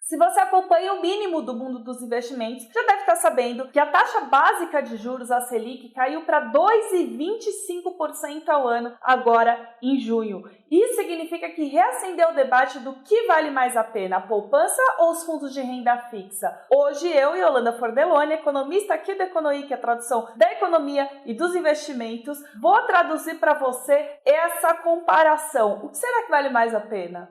Se você acompanha o mínimo do mundo dos investimentos, já deve estar sabendo que a taxa básica de juros, a Selic, caiu para 2,25% ao ano agora em junho. Isso significa que reacendeu o debate do que vale mais a pena, a poupança ou os fundos de renda fixa. Hoje eu, Yolanda Fordeloni, economista aqui do Econoí, que é a tradução da economia e dos investimentos, vou traduzir para você essa comparação. O que será que vale mais a pena?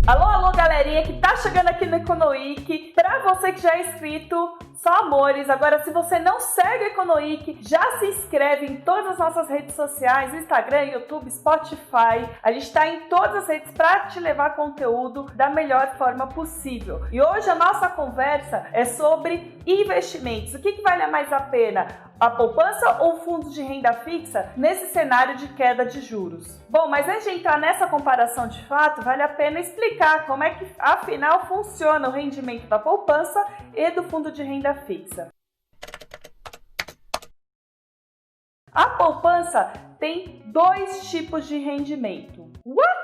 Alô, galerinha que tá chegando aqui no Econoic. Pra você que já é inscrito, só amores. Agora, se você não segue o Econoic, já se inscreve em todas as nossas redes sociais, Instagram, YouTube, Spotify. A gente tá em todas as redes pra te levar conteúdo da melhor forma possível. E hoje a nossa conversa é sobre investimentos. O que vale mais a pena? A poupança ou fundos de renda fixa nesse cenário de queda de juros? Bom, mas antes de entrar nessa comparação de fato, vale a pena explicar como é que, afinal, funciona o rendimento da poupança e do fundo de renda fixa. A poupança tem dois tipos de rendimento. What?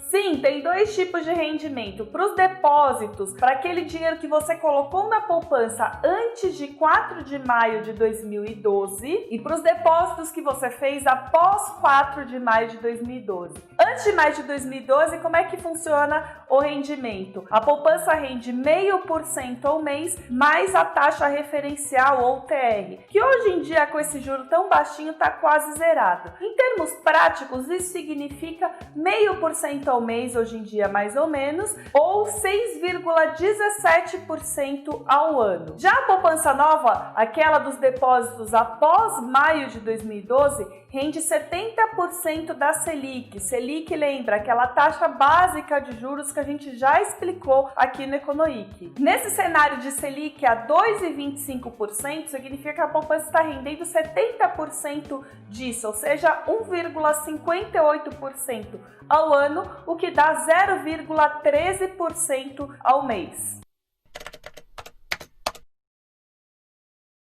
Sim, tem dois tipos de rendimento. Para os depósitos, para aquele dinheiro que você colocou na poupança antes de 4 de maio de 2012 e para os depósitos que você fez após 4 de maio de 2012. Antes de maio de 2012, como é que funciona o rendimento? A poupança rende 0,5% ao mês, mais a taxa referencial ou TR, que hoje em dia com esse juro tão baixinho está quase zerado. Em termos práticos, isso significa 0,5% ao mês, hoje em dia mais ou menos, ou 6,17% ao ano. Já a poupança nova, aquela dos depósitos após maio de 2012, rende 70% da Selic. Selic, lembra, aquela taxa básica de juros que a gente já explicou aqui no Econoic. Nesse cenário de Selic a 2,25%, significa que a poupança está rendendo 70% disso, ou seja, 1,58% ao ano, o que dá 0,13% ao mês.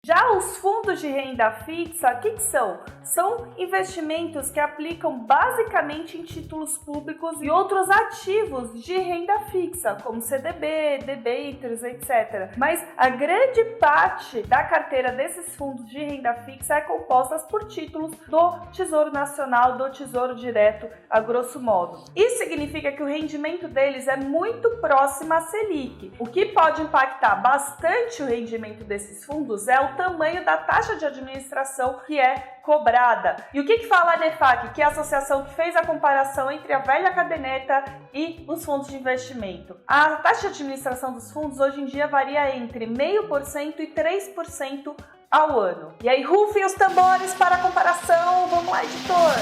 Já os fundos de renda fixa, o que são? São investimentos que aplicam basicamente em títulos públicos e outros ativos de renda fixa, como CDB, debêntures, etc. Mas a grande parte da carteira desses fundos de renda fixa é composta por títulos do Tesouro Nacional, do Tesouro Direto, a grosso modo. Isso significa que o rendimento deles é muito próximo à Selic. O que pode impactar bastante o rendimento desses fundos é o tamanho da taxa de administração que é cobrada. E o que fala a NEFAC, que é a associação que fez a comparação entre a velha caderneta e os fundos de investimento? A taxa de administração dos fundos hoje em dia varia entre 0,5% e 3% ao ano. E aí, rufem os tambores para a comparação. Vamos lá, editor!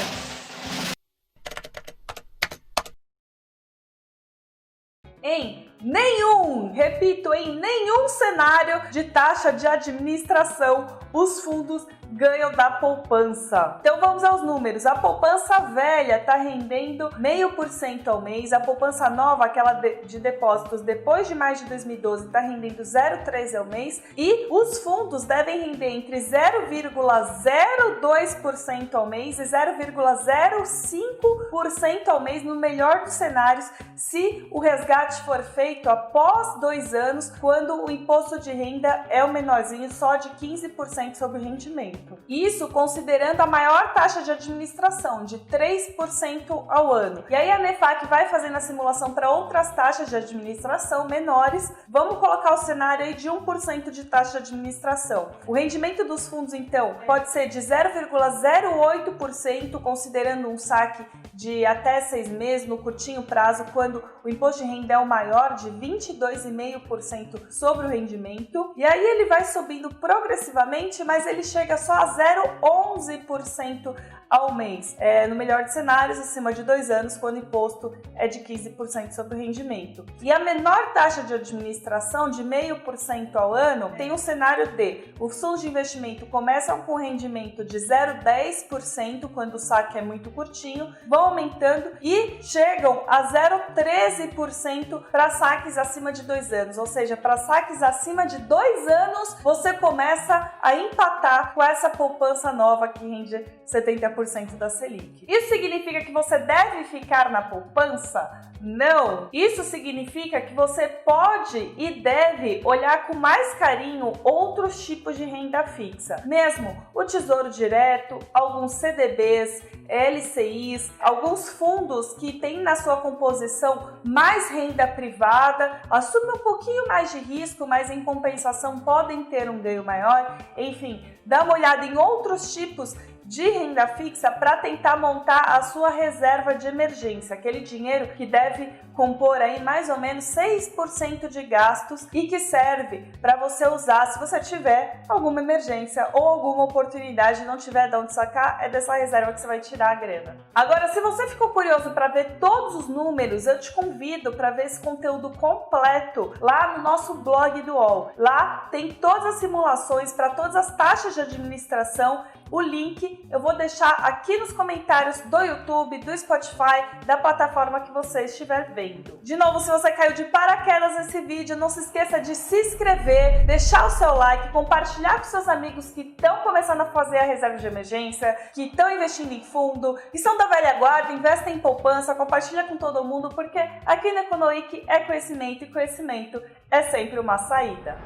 Em nenhum cenário de taxa de administração os fundos ganham da poupança. Então vamos aos números. A poupança velha está rendendo 0,5% ao mês, a poupança nova, aquela de depósitos depois de mais de 2012, está rendendo 0,3% ao mês e os fundos devem render entre 0,02% ao mês e 0,05% ao mês no melhor dos cenários, se o resgate for feito após 2 anos, quando o imposto de renda é o menorzinho, só de 15% sobre o rendimento. Isso considerando a maior taxa de administração, de 3% ao ano. E aí a NEFAC vai fazendo a simulação para outras taxas de administração menores. Vamos colocar o cenário aí de 1% de taxa de administração. O rendimento dos fundos, então, pode ser de 0,08%, considerando um saque de até 6 meses no curtinho prazo, quando o imposto de renda é o maior, de 22,5% sobre o rendimento. E aí ele vai subindo progressivamente, mas ele chega só a 0,11% ao mês. No melhor dos cenários, acima de 2 anos, quando o imposto é de 15% sobre o rendimento. E a menor taxa de administração, de 0,5% ao ano, tem um cenário de os fundos de investimento começam com rendimento de 0,10% quando o saque é muito curtinho, vão aumentando e chegam a 0,13% para saques acima de 2 anos. Ou seja, para saques acima de 2 anos, você começa a empatar com essa essa poupança nova que rende 70% da Selic. Isso significa que você deve ficar na poupança? Não! Isso significa que você pode e deve olhar com mais carinho outros tipos de renda fixa. Mesmo o Tesouro Direto, alguns CDBs, LCIs, alguns fundos que têm na sua composição mais renda privada, assumem um pouquinho mais de risco, mas em compensação podem ter um ganho maior. Enfim, dá uma olhada em outros tipos de renda fixa para tentar montar a sua reserva de emergência, aquele dinheiro que deve compor aí mais ou menos 6% de gastos e que serve para você usar se você tiver alguma emergência ou alguma oportunidade e não tiver de onde sacar, é dessa reserva que você vai tirar a grana. Agora, se você ficou curioso para ver todos os números, eu te convido para ver esse conteúdo completo lá no nosso blog do UOL. Lá tem todas as simulações para todas as taxas de administração. O link eu vou deixar aqui nos comentários do YouTube, do Spotify, da plataforma que você estiver vendo. De novo, se você caiu de paraquedas nesse vídeo, não se esqueça de se inscrever, deixar o seu like, compartilhar com seus amigos que estão começando a fazer a reserva de emergência, que estão investindo em fundo, que são da velha guarda, investem em poupança, compartilha com todo mundo, porque aqui na Economic é conhecimento e conhecimento é sempre uma saída.